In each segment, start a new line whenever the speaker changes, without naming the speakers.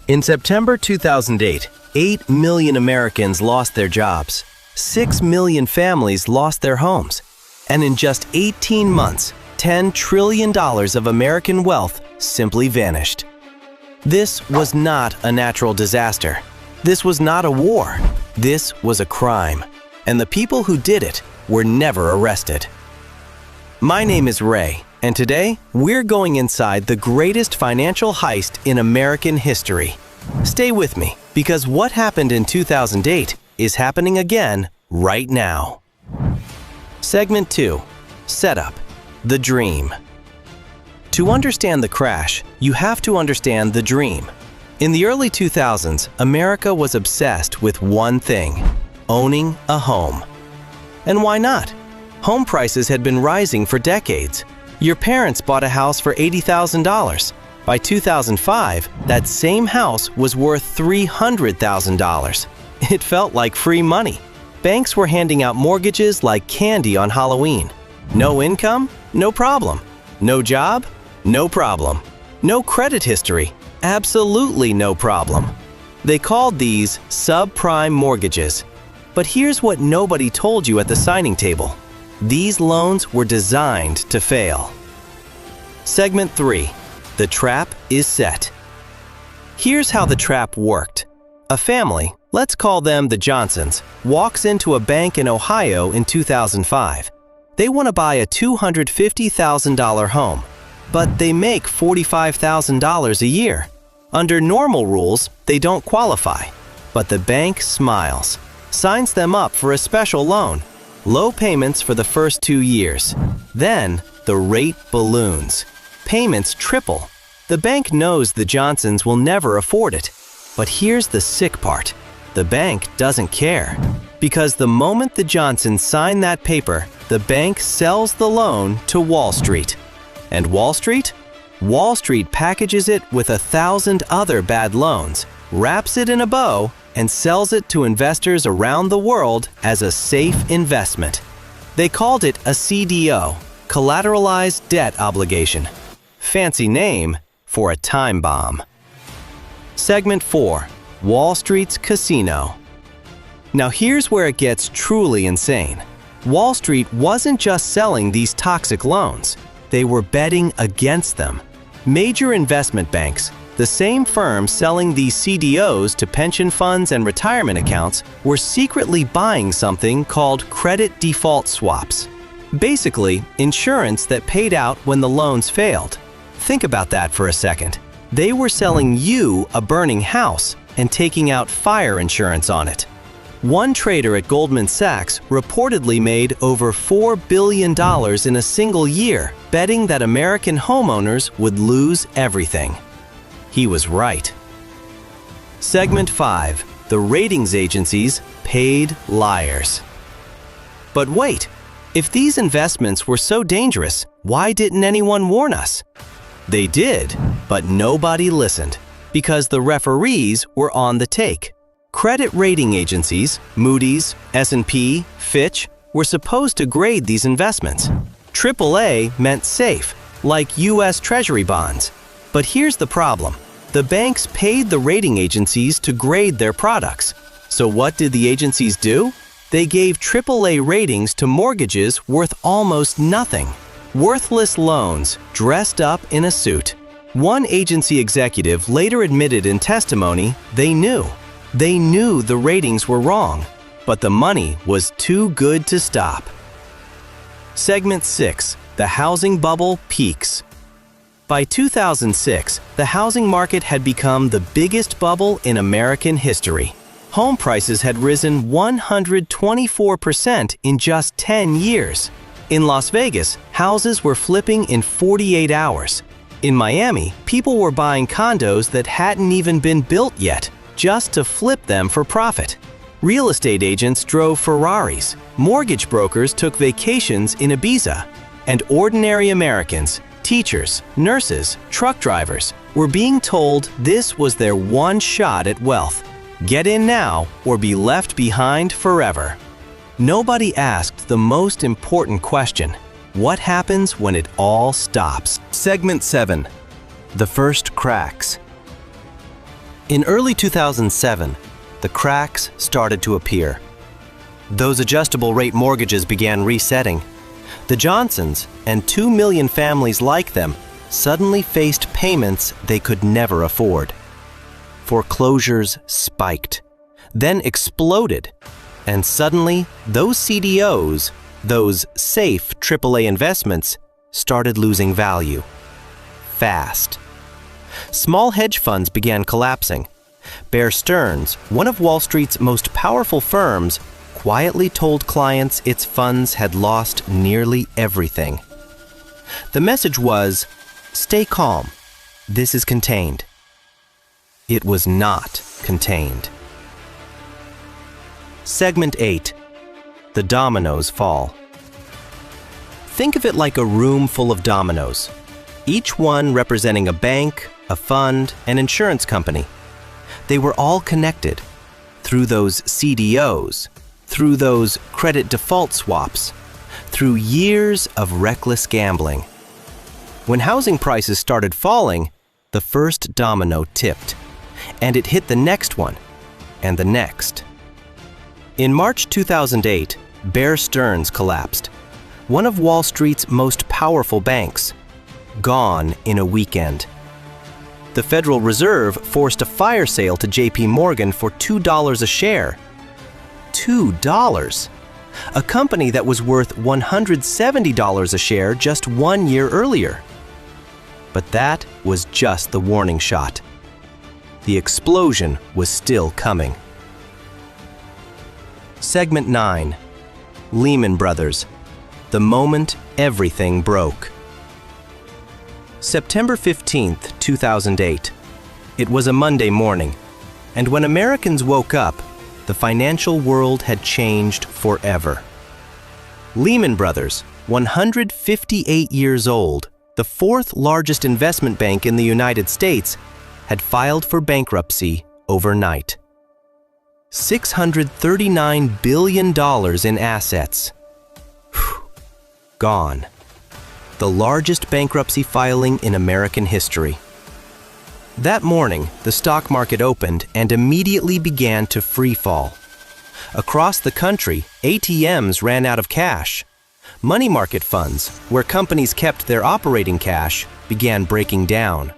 In September 2008, 8 million Americans lost their jobs, 6 million families lost their homes, and in just 18 months, $10 trillion of American wealth simply vanished. This was not a natural disaster. This was not a war. This was a crime, and the people who did it were never arrested. My name is Ray, and today we're going inside the greatest financial heist in American history. Stay with me, because what happened in 2008 is happening again right now. Segment 2. Setup. The Dream. To understand the crash, you have to understand the dream. In the early 2000s, America was obsessed with one thing: owning a home. And why not? Home prices had been rising for decades. Your parents bought a house for $80,000. By 2005, that same house was worth $300,000. It felt like free money. Banks were handing out mortgages like candy on Halloween. No income? No problem. No job? No problem. No credit history? Absolutely no problem. They called these subprime mortgages. But here's what nobody told you at the signing table. These loans were designed to fail. Segment 3. The trap is set. Here's how the trap worked. A family, let's call them the Johnsons, walks into a bank in Ohio in 2005. They want to buy a $250,000 home, but they make $45,000 a year. Under normal rules, they don't qualify, but the bank smiles, signs them up for a special loan, low payments for the first 2 years. Then the rate balloons. Payments triple. The bank knows the Johnsons will never afford it. But here's the sick part. The bank doesn't care. Because the moment the Johnsons sign that paper, the bank sells the loan to Wall Street. And Wall Street? Wall Street packages it with 1,000 other bad loans, wraps it in a bow, and sells it to investors around the world as a safe investment. They called it a CDO, collateralized debt obligation. Fancy name for a time bomb. Segment 4. Wall Street's Casino. Now here's where it gets truly insane. Wall Street wasn't just selling these toxic loans. They were betting against them. Major investment banks, the same firms selling these CDOs to pension funds and retirement accounts, were secretly buying something called credit default swaps. Basically, insurance that paid out when the loans failed. Think about that for a second. They were selling you a burning house and taking out fire insurance on it. One trader at Goldman Sachs reportedly made over $4 billion in a single year betting that American homeowners would lose everything. He was right. Segment 5. The ratings agencies paid liars. But wait, if these investments were so dangerous, why didn't anyone warn us? They did, but nobody listened, because the referees were on the take. Credit rating agencies, Moody's, S&P, Fitch, were supposed to grade these investments. AAA meant safe, like U.S. Treasury bonds. But here's the problem. The banks paid the rating agencies to grade their products. So what did the agencies do? They gave AAA ratings to mortgages worth almost nothing. Worthless loans dressed up in a suit. One agency executive later admitted in testimony they knew. They knew the ratings were wrong, but the money was too good to stop. Segment 6. The housing bubble peaks. By 2006, the housing market had become the biggest bubble in American history. Home prices had risen 124% in just 10 years. In Las Vegas, houses were flipping in 48 hours. In Miami, people were buying condos that hadn't even been built yet, just to flip them for profit. Real estate agents drove Ferraris, mortgage brokers took vacations in Ibiza, and ordinary Americans, teachers, nurses, truck drivers, were being told this was their one shot at wealth. Get in now or be left behind forever. Nobody asked the most important question: what happens when it all stops? Segment 7. The first cracks. In early 2007, the cracks started to appear. Those adjustable rate mortgages began resetting. The Johnsons and 2 million families like them suddenly faced payments they could never afford. Foreclosures spiked, then exploded, and suddenly those CDOs, those safe AAA investments, started losing value. Fast. Small hedge funds began collapsing. Bear Stearns, one of Wall Street's most powerful firms, quietly told clients its funds had lost nearly everything. The message was, "Stay calm. This is contained." It was not contained. Segment 8. The Dominoes Fall. Think of it like a room full of dominoes, each one representing a bank, a fund, an insurance company. They were all connected through those CDOs, through those credit default swaps, through years of reckless gambling. When housing prices started falling, the first domino tipped, and it hit the next one, and the next. In March 2008, Bear Stearns collapsed, one of Wall Street's most powerful banks, gone in a weekend. The Federal Reserve forced a fire sale to JP Morgan for $2 a share. $2. A company that was worth $170 a share just 1 year earlier. But that was just the warning shot. The explosion was still coming. Segment 9. Lehman Brothers. The moment everything broke. September 15th, 2008. It was a Monday morning, and when Americans woke up, the financial world had changed forever. Lehman Brothers, 158 years old, the fourth largest investment bank in the United States, had filed for bankruptcy overnight. $639 billion in assets. Gone. The largest bankruptcy filing in American history. That morning, the stock market opened and immediately began to free fall. Across the country, ATMs ran out of cash. Money market funds, where companies kept their operating cash, began breaking down.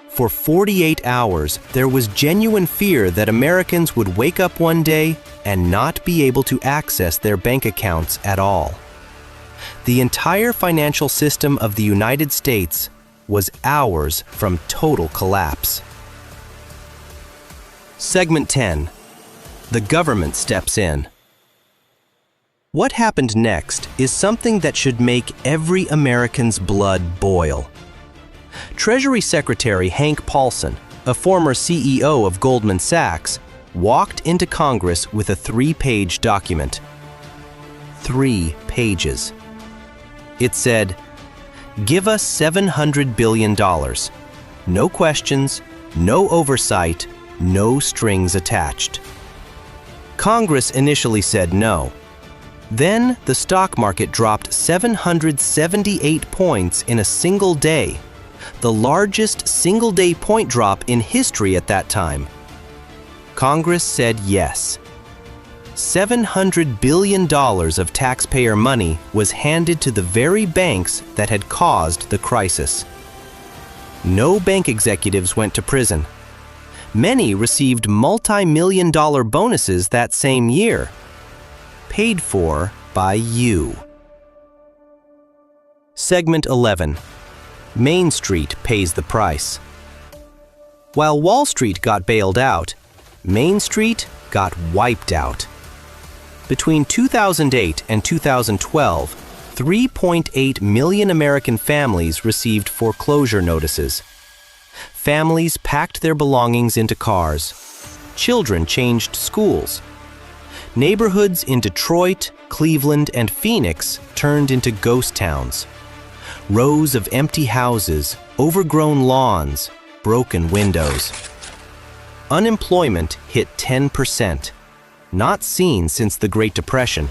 For 48 hours, there was genuine fear that Americans would wake up one day and not be able to access their bank accounts at all. The entire financial system of the United States was hours from total collapse. Segment 10. The government steps in. What happened next is something that should make every American's blood boil. Treasury Secretary Hank Paulson, a former CEO of Goldman Sachs, walked into Congress with a 3-page document. 3 pages. It said, "Give us $700 billion. No questions, no oversight, no strings attached." Congress initially said no. Then the stock market dropped 778 points in a single day, the largest single-day point drop in history at that time. Congress said yes. $700 billion of taxpayer money was handed to the very banks that had caused the crisis. No bank executives went to prison. Many received multi-million-dollar bonuses that same year, paid for by you. Segment 11. Main Street pays the price. While Wall Street got bailed out, Main Street got wiped out. Between 2008 and 2012, 3.8 million American families received foreclosure notices. Families packed their belongings into cars. Children changed schools. Neighborhoods in Detroit, Cleveland, and Phoenix turned into ghost towns. Rows of empty houses, overgrown lawns, broken windows. Unemployment hit 10%, not seen since the Great Depression.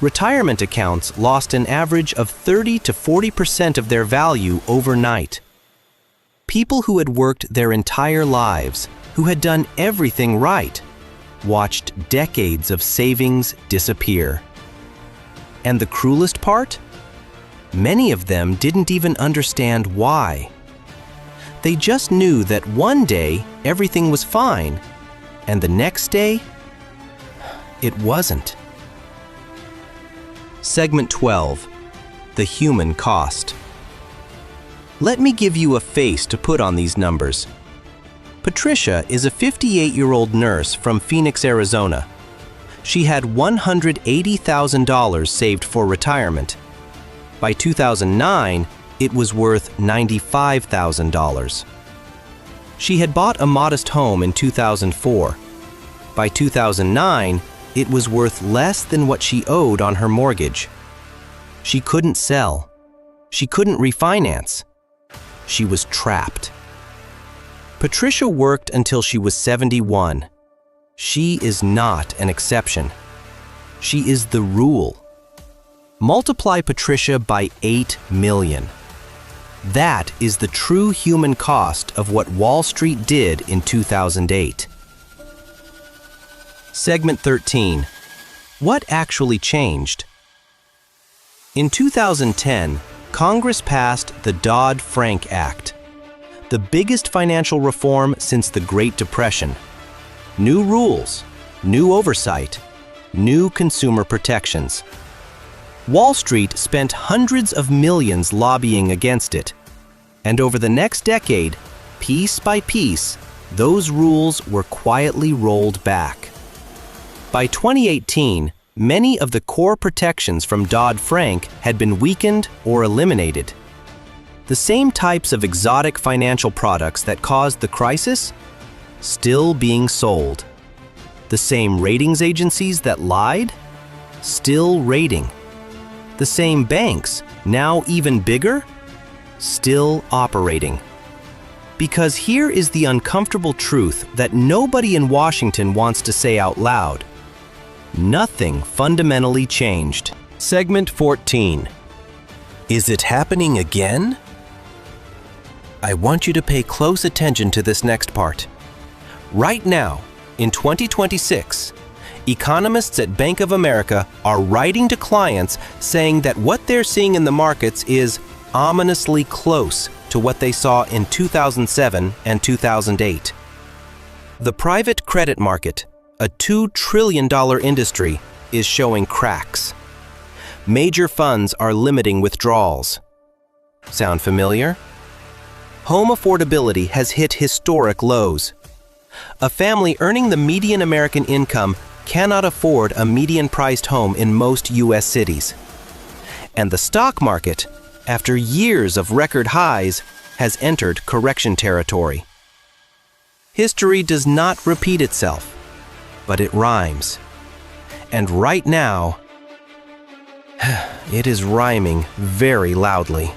Retirement accounts lost an average of 30 to 40% of their value overnight. People who had worked their entire lives, who had done everything right, watched decades of savings disappear. And the cruelest part? Many of them didn't even understand why. They just knew that one day everything was fine, and the next day, it wasn't. Segment 12. The human cost. Let me give you a face to put on these numbers. Patricia is a 58-year-old nurse from Phoenix, Arizona. She had $180,000 saved for retirement. By 2009, it was worth $95,000. She had bought a modest home in 2004. By 2009, it was worth less than what she owed on her mortgage. She couldn't sell. She couldn't refinance. She was trapped. Patricia worked until she was 71. She is not an exception. She is the rule. Multiply Patricia by 8 million. That is the true human cost of what Wall Street did in 2008. Segment 13. What actually changed? In 2010, Congress passed the Dodd-Frank Act, the biggest financial reform since the Great Depression. New rules, new oversight, new consumer protections. Wall Street spent hundreds of millions lobbying against it, and over the next decade, piece by piece, those rules were quietly rolled back. By 2018, many of the core protections from Dodd-Frank had been weakened or eliminated. The same types of exotic financial products that caused the crisis, still being sold. The same ratings agencies that lied, still rating. The same banks, now even bigger, still operating. Because here is the uncomfortable truth that nobody in Washington wants to say out loud. Nothing fundamentally changed. Segment 14. Is it happening again? I want you to pay close attention to this next part. Right now, in 2026, economists at Bank of America are writing to clients saying that what they're seeing in the markets is ominously close to what they saw in 2007 and 2008. The private credit market, a $2 trillion industry, is showing cracks. Major funds are limiting withdrawals. Sound familiar? Home affordability has hit historic lows. A family earning the median American income cannot afford a median-priced home in most U.S. cities. And the stock market, after years of record highs, has entered correction territory. History does not repeat itself, but it rhymes. And right now, it is rhyming very loudly.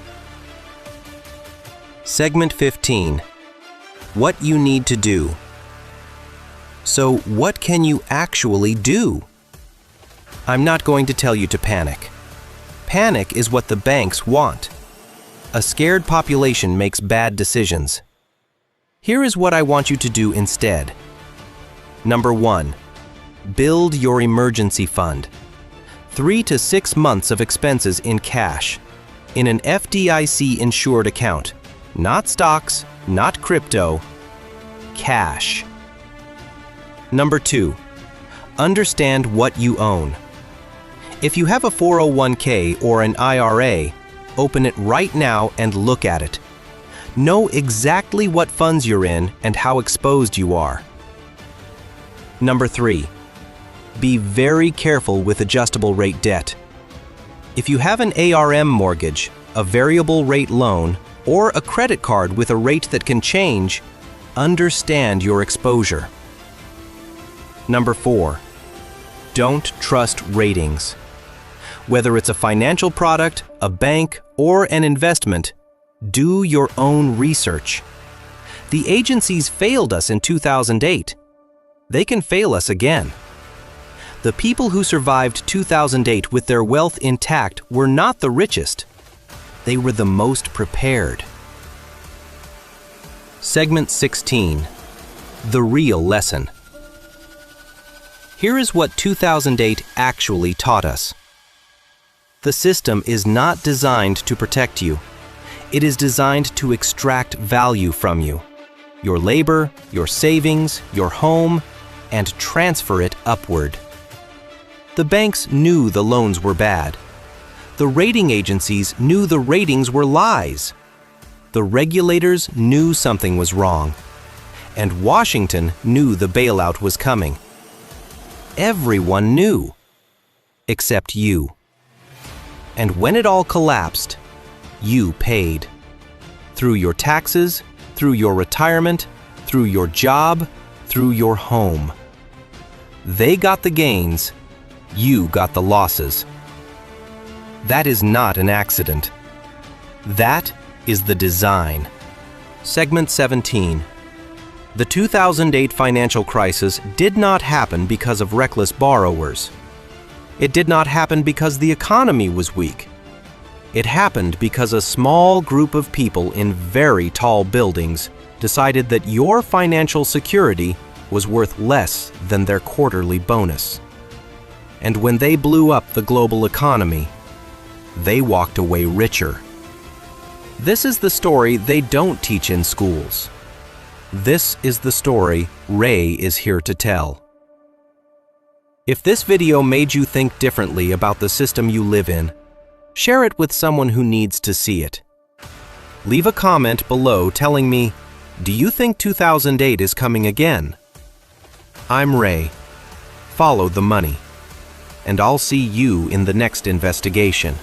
Segment 15. What you need to do. So what can you actually do? I'm not going to tell you to panic. Panic is what the banks want. A scared population makes bad decisions. Here is what I want you to do instead. Number 1. Build your emergency fund. 3 to 6 months of expenses in cash, in an FDIC-insured account. Not stocks, not crypto, cash. Number 2. Understand what you own. If you have a 401k or an IRA, open it right now and look at it. Know exactly what funds you're in and how exposed you are. Number 3. Be very careful with adjustable rate debt. If you have an ARM mortgage, a variable rate loan, or a credit card with a rate that can change, understand your exposure. Number 4. Don't trust ratings. Whether it's a financial product, a bank, or an investment, do your own research. The agencies failed us in 2008. They can fail us again. The people who survived 2008 with their wealth intact were not the richest. They were the most prepared. Segment 16. The real lesson. Here is what 2008 actually taught us. The system is not designed to protect you. It is designed to extract value from you, your labor, your savings, your home, and transfer it upward. The banks knew the loans were bad. The rating agencies knew the ratings were lies. The regulators knew something was wrong. And Washington knew the bailout was coming. Everyone knew, except you. And when it all collapsed, you paid. Through your taxes, through your retirement, through your job, through your home. They got the gains, you got the losses. That is not an accident. That is the design. Segment 17. The 2008 financial crisis did not happen because of reckless borrowers. It did not happen because the economy was weak. It happened because a small group of people in very tall buildings decided that your financial security was worth less than their quarterly bonus. And when they blew up the global economy, they walked away richer. This is the story they don't teach in schools. This is the story Ray is here to tell. If this video made you think differently about the system you live in, share it with someone who needs to see it. Leave a comment below telling me, do you think 2008 is coming again? I'm Ray. Follow the money. And I'll see you in the next investigation.